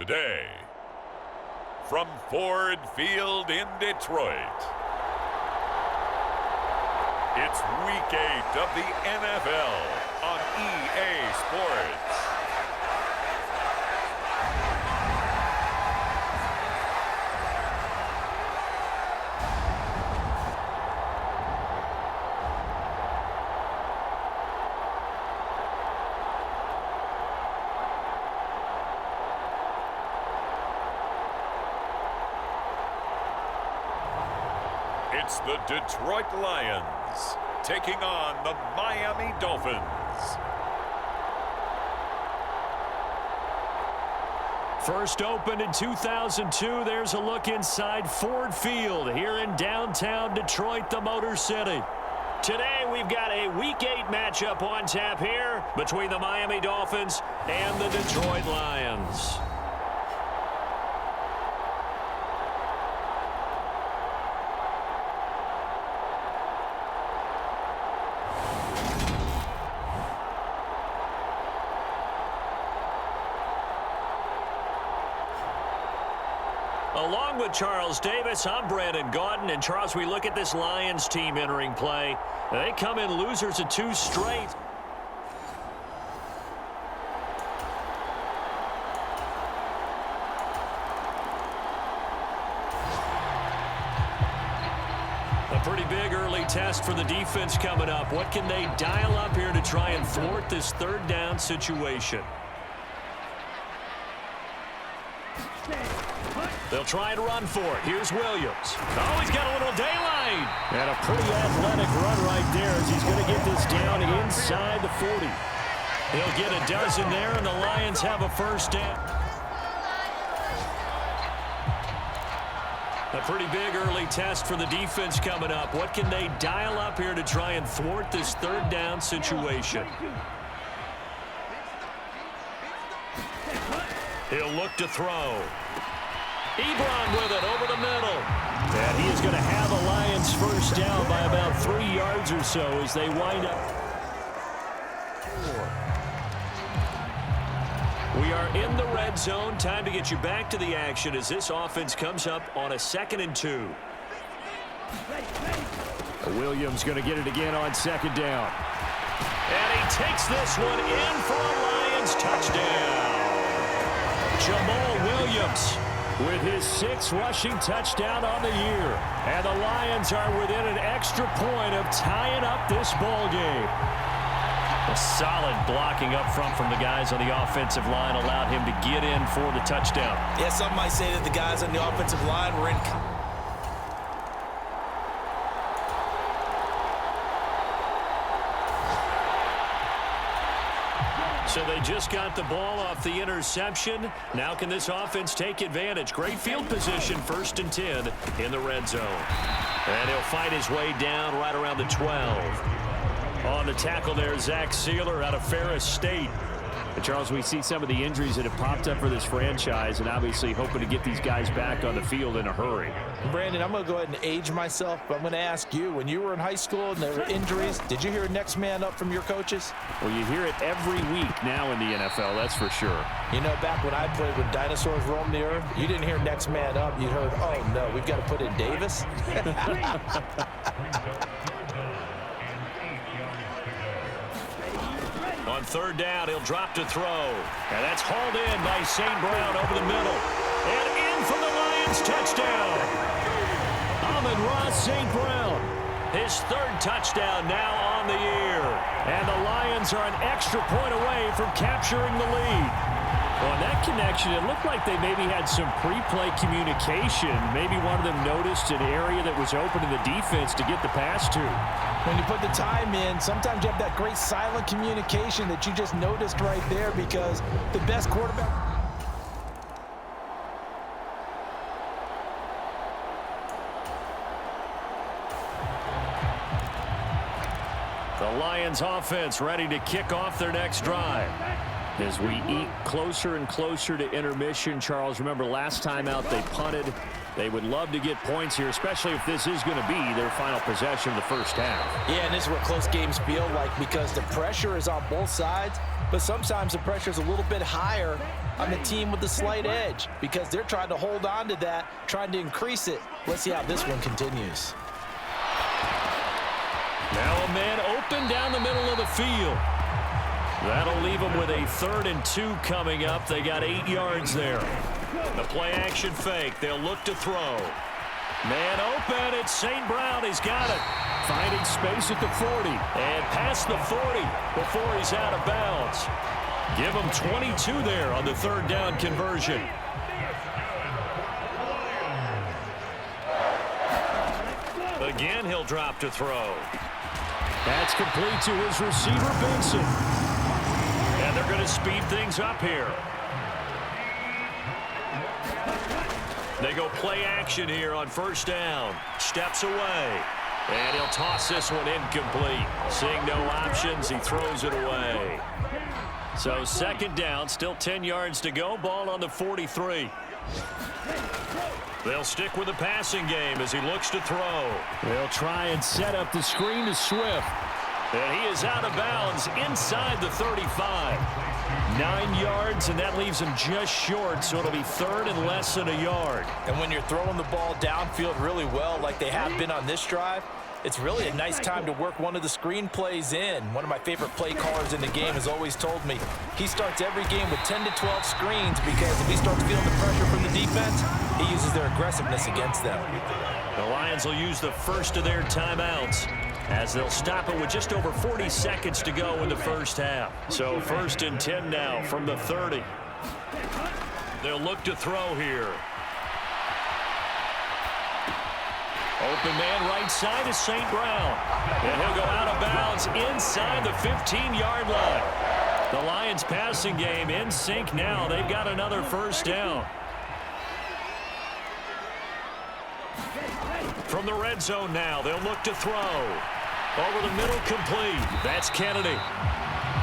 Today, from Ford Field in Detroit, it's Week 8 of the NFL on EA Sports. It's the Detroit Lions taking on the Miami Dolphins. First opened in 2002, there's a look inside Ford Field here in downtown Detroit, the Motor City. Today we've got a Week 8 matchup on tap here between the Miami Dolphins and the Detroit Lions. Along with Charles Davis, I'm Brandon Gaudin. And Charles, we look at this Lions team entering play. They come in losers of 2 straight. A pretty big early test for the defense coming up. What can they dial up here to try and thwart this third down situation? They'll try and run for it. Here's Williams. Oh, he's got a little daylight. And a pretty athletic run right there as he's going to get this down inside the 40. He'll get a dozen there, and the Lions have a first down. A pretty big early test for the defense coming up. What can they dial up here to try and thwart this third down situation? He'll look to throw. Ebron with it over the middle. And he is going to have a Lions first down by about 3 yards or so as they wind up. We are in the red zone. Time to get you back to the action as this offense comes up on a 2nd and 2. Williams going to get it again on 2nd down. And he takes this one in for a Lions touchdown. Jamal Williams with his 6th rushing touchdown on the year. And the Lions are within an extra point of tying up this ball game. A solid blocking up front from the guys on the offensive line allowed him to get in for the touchdown. Yeah, some might say that the guys on the offensive line were in. So they just got the ball off the interception. Now can this offense take advantage? Great field position, 1st and 10 in the red zone. And he'll fight his way down right around the 12. On the tackle there, Zach Sealer out of Ferris State. And Charles, we see some of the injuries that have popped up for this franchise and obviously hoping to get these guys back on the field in a hurry. Brandon, I'm going to go ahead and age myself, but I'm going to ask you, when you were in high school and there were injuries, did you hear next man up from your coaches? Well, you hear it every week now in the NFL, that's for sure. You know, back when I played with dinosaurs roamed the earth, you didn't hear next man up. You heard, oh, no, we've got to put in Davis. On 3rd down, he'll drop to throw. And that's hauled in by St. Brown over the middle. And in for the Lions touchdown. Amon-Ra St. Brown. His 3rd touchdown now on the year. And the Lions are an extra point away from capturing the lead. Well, in that connection, it looked like they maybe had some pre-play communication. Maybe one of them noticed an area that was open in the defense to get the pass to. When you put the time in, sometimes you have that great silent communication that you just noticed right there because the best quarterback. The Lions offense ready to kick off their next drive. As we eat closer and closer to intermission, Charles, remember last time out they punted. They would love to get points here, especially if this is going to be their final possession of the first half. Yeah, and this is what close games feel like because the pressure is on both sides, but sometimes the pressure is a little bit higher on the team with the slight edge because they're trying to hold on to that, trying to increase it. Let's see how this one continues. Now a man open down the middle of the field. That'll leave them with a 3rd and 2 coming up. They got 8 yards there. The play action fake. They'll look to throw. Man open. It's St. Brown. He's got it. Finding space at the 40. And past the 40 before he's out of bounds. Give him 22 there on the 3rd down conversion. Again, he'll drop to throw. That's complete to his receiver, Benson. And they're going to speed things up here. They go play action here on 1st down. Steps away. And he'll toss this one incomplete. Seeing no options, he throws it away. So 2nd down, still 10 yards to go. Ball on the 43. They'll stick with the passing game as he looks to throw. They'll try and set up the screen to Swift. And he is out of bounds inside the 35. 9 yards, and that leaves him just short, so it'll be 3rd and less than a yard. And when you're throwing the ball downfield really well like they have been on this drive, it's really a nice time to work one of the screen plays in. One of my favorite play callers in the game has always told me he starts every game with 10 to 12 screens because if he starts feeling the pressure from the defense, he uses their aggressiveness against them. The Lions will use the first of their timeouts as they'll stop it with just over 40 seconds to go in the first half. So 1st and 10 now from the 30. They'll look to throw here. Open man right side is St. Brown. And he'll go out of bounds inside the 15-yard line. The Lions passing game in sync now. They've got another 1st down. From the red zone now, they'll look to throw. Over the middle, complete. That's Kennedy.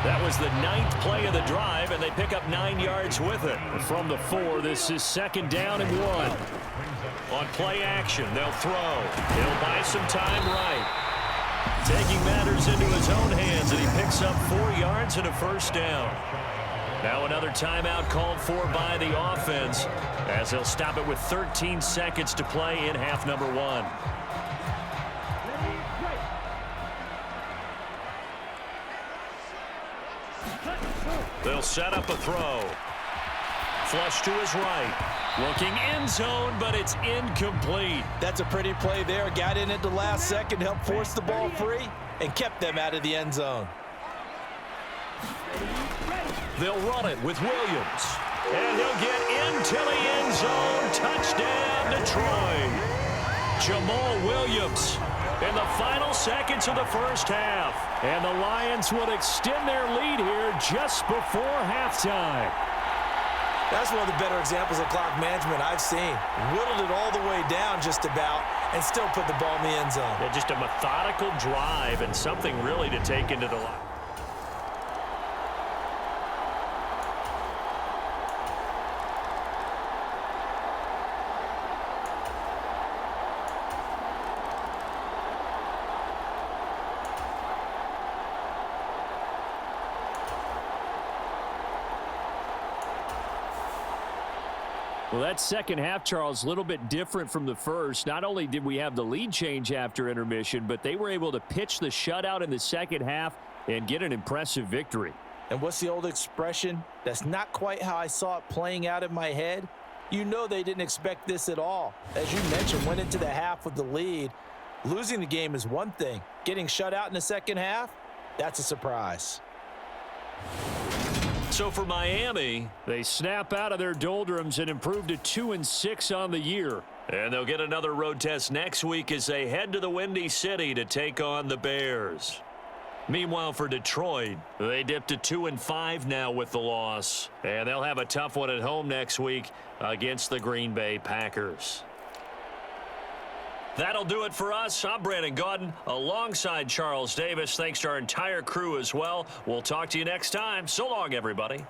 That was the 9th play of the drive, and they pick up 9 yards with it. From the 4, this is 2nd down and 1. On play action, they'll throw. He'll buy some time right. Taking matters into his own hands, and he picks up 4 yards and a 1st down. Now another timeout called for by the offense as they'll stop it with 13 seconds to play in half number 1. They'll set up a throw. Flush to his right. Looking end zone, but it's incomplete. That's a pretty play there. Got in at the last second, helped force the ball free, and kept them out of the end zone. They'll run it with Williams. And he'll get into the end zone. Touchdown, Detroit. Jamal Williams in the final seconds of the first half. And the Lions will extend their lead here just before halftime. That's one of the better examples of clock management I've seen. Whittled it all the way down just about and still put the ball in the end zone. Yeah, just a methodical drive and something really to take into the line. Well, that second half, Charles, a little bit different from the first. Not only did we have the lead change after intermission, but they were able to pitch the shutout in the second half and get an impressive victory. And what's the old expression? That's not quite how I saw it playing out in my head. You know they didn't expect this at all. As you mentioned, went into the half with the lead. Losing the game is one thing. Getting shut out in the second half, that's a surprise. So for Miami, they snap out of their doldrums and improve to 2-6 on the year. And they'll get another road test next week as they head to the Windy City to take on the Bears. Meanwhile, for Detroit, they dip to 2-5 now with the loss. And they'll have a tough one at home next week against the Green Bay Packers. That'll do it for us. I'm Brandon Gaudin alongside Charles Davis. Thanks to our entire crew as well. We'll talk to you next time. So long, everybody.